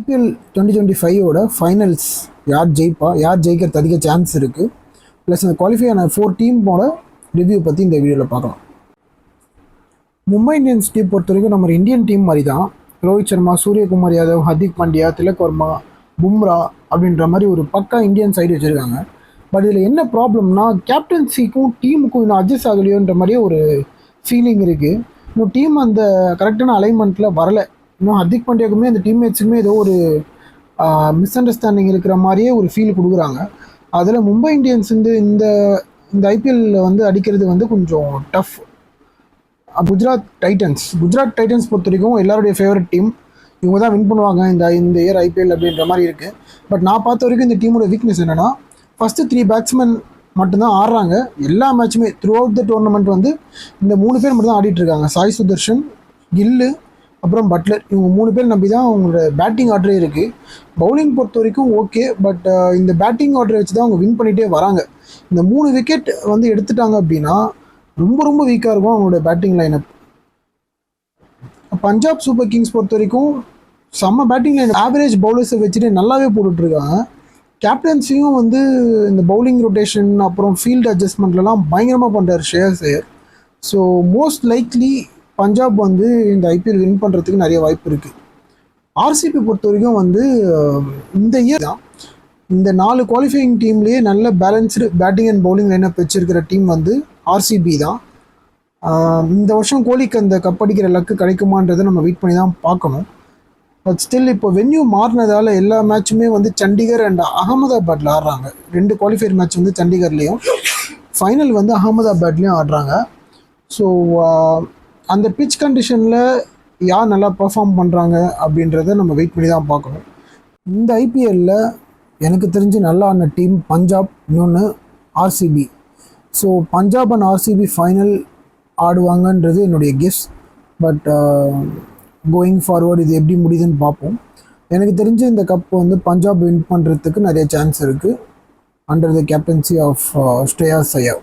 IPL 2025ஓட finals யார் ஜெயிப்பா, யார் ஜெயிக்கிறது அதிக சான்ஸ் இருக்குது, ப்ளஸ் அந்த குவாலிஃபை ஆன 4 டீமோட ரிவ்யூ பற்றி இந்த வீடியோவில் பார்க்கலாம். மும்பை இந்தியன்ஸ் டீம் பொறுத்த வரைக்கும் நம்ம இந்தியன் டீம் மாதிரி தான். ரோஹித் சர்மா, சூரியகுமார் யாதவ், ஹர்திக் பாண்டியா, திலக் வர்மா, பும்ரா அப்படின்ற மாதிரி ஒரு பக்கா இந்தியன் சைடு வச்சுருக்காங்க. பட் இதில் என்ன ப்ராப்ளம்னா, கேப்டன்சிக்கும் டீமுக்கும் இன்னும் அட்ஜஸ்ட் ஆகலையோன்ற மாதிரியே ஒரு ஃபீலிங் இருக்குது. இன்னும் டீம் அந்த கரெக்டான அலைன்மெண்ட்டில் வரலை. இன்னும் ஹர்திக் பாண்டியாவுக்குமே அந்த டீம்மேட்ஸுக்குமே ஏதோ ஒரு மிஸ் அண்டர்ஸ்டாண்டிங் இருக்கிற மாதிரியே ஒரு ஃபீல் கொடுக்குறாங்க. அதில் மும்பை இந்தியன்ஸ் இந்த ஐபிஎல்லில் அடிக்கிறது கொஞ்சம் டஃப். குஜராத் டைட்டன்ஸ் பொறுத்த வரைக்கும் எல்லாருடைய ஃபேவரட் டீம். இவங்க தான் வின் பண்ணுவாங்க இந்த இயர் ஐபிஎல் அப்படின்ற மாதிரி இருக்குது. பட் நான் பார்த்த வரைக்கும் இந்த டீமோட வீக்னஸ் என்னென்னா, ஃபஸ்ட்டு 3 பேட்ஸ்மேன் மட்டும்தான் ஆடுறாங்க எல்லா மேட்சுமே. த்ரூ அவுட் த டோர்னமெண்ட் இந்த 3 பேர் மட்டும் தான் ஆடிட்டுருக்காங்க. சாய் சுதர்ஷன், கில்லு, அப்புறம் பட்லர். இவங்க 3 பேர் நம்பி தான் அவங்களோட பேட்டிங் ஆர்டரே இருக்குது. பவுலிங் பொறுத்த வரைக்கும் ஓகே, பட் இந்த பேட்டிங் ஆர்டரை வச்சு தான் அவங்க வின் பண்ணிகிட்டே வராங்க. இந்த 3 விக்கெட் எடுத்துட்டாங்க அப்படின்னா ரொம்ப ரொம்ப வீக்காக இருக்கும் அவங்களோட batting lineup. Punjab super Kings பொறுத்த வரைக்கும் செம்ம பேட்டிங் லைன், ஆவரேஜ் பவுலர்ஸை வச்சுட்டு நல்லாவே போட்டுட்ருக்காங்க. கேப்டன்சியும் இந்த பவுலிங் ரொட்டேஷன் அப்புறம் ஃபீல்டு அட்ஜஸ்ட்மெண்ட்லலாம் பயங்கரமாக பண்ணுறாரு Shreyas Iyer. So most likely Punjab இந்த ஐபிஎல் வின் பண்ணுறதுக்கு நிறைய வாய்ப்பு இருக்குது. ஆர்சிபி பொறுத்த வரைக்கும் இந்த இயர் தான் இந்த 4 குவாலிஃபையிங் டீம்லேயே நல்ல balanced batting and bowling lineup வச்சுருக்கிற டீம் ஆர்சிபி தான். இந்த வருஷம் கோலிக்கு அந்த கப் அடிக்கிற லக்கு கிடைக்குமான்றதை நம்ம வெயிட் பண்ணி தான் பார்க்கணும். பட் ஸ்டில் இப்போ வென்யூ மாறினதால் எல்லா மேட்சுமே சண்டிகர் அண்ட் அகமதாபாத்தில் ஆடுறாங்க. 2 குவாலிஃபையர் மேட்ச் சண்டிகர்லேயும், ஃபைனல் அகமதாபாத்லேயும் ஆடுறாங்க. ஸோ அந்த பிச் கண்டிஷனில் யார் நல்லா பர்ஃபார்ம் பண்ணுறாங்க அப்படின்றத நம்ம வெயிட் பண்ணி தான் பார்க்கணும். இந்த ஐபிஎல்லில் எனக்கு தெரிஞ்சு நல்லா ஆன டீம் பஞ்சாப், இன்னொன்று RCB. So Punjab and RCB final ஆடுவாங்கன்றது என்னுடைய கெஸ். பட் கோயிங் ஃபார்வர்டு இது எப்படி முடியுதுன்னு பார்ப்போம். எனக்கு தெரிஞ்சு இந்த கப் பஞ்சாப் வின் பண்ணுறதுக்கு நிறைய சான்ஸ் இருக்குது under the captaincy of Shreyas Iyer.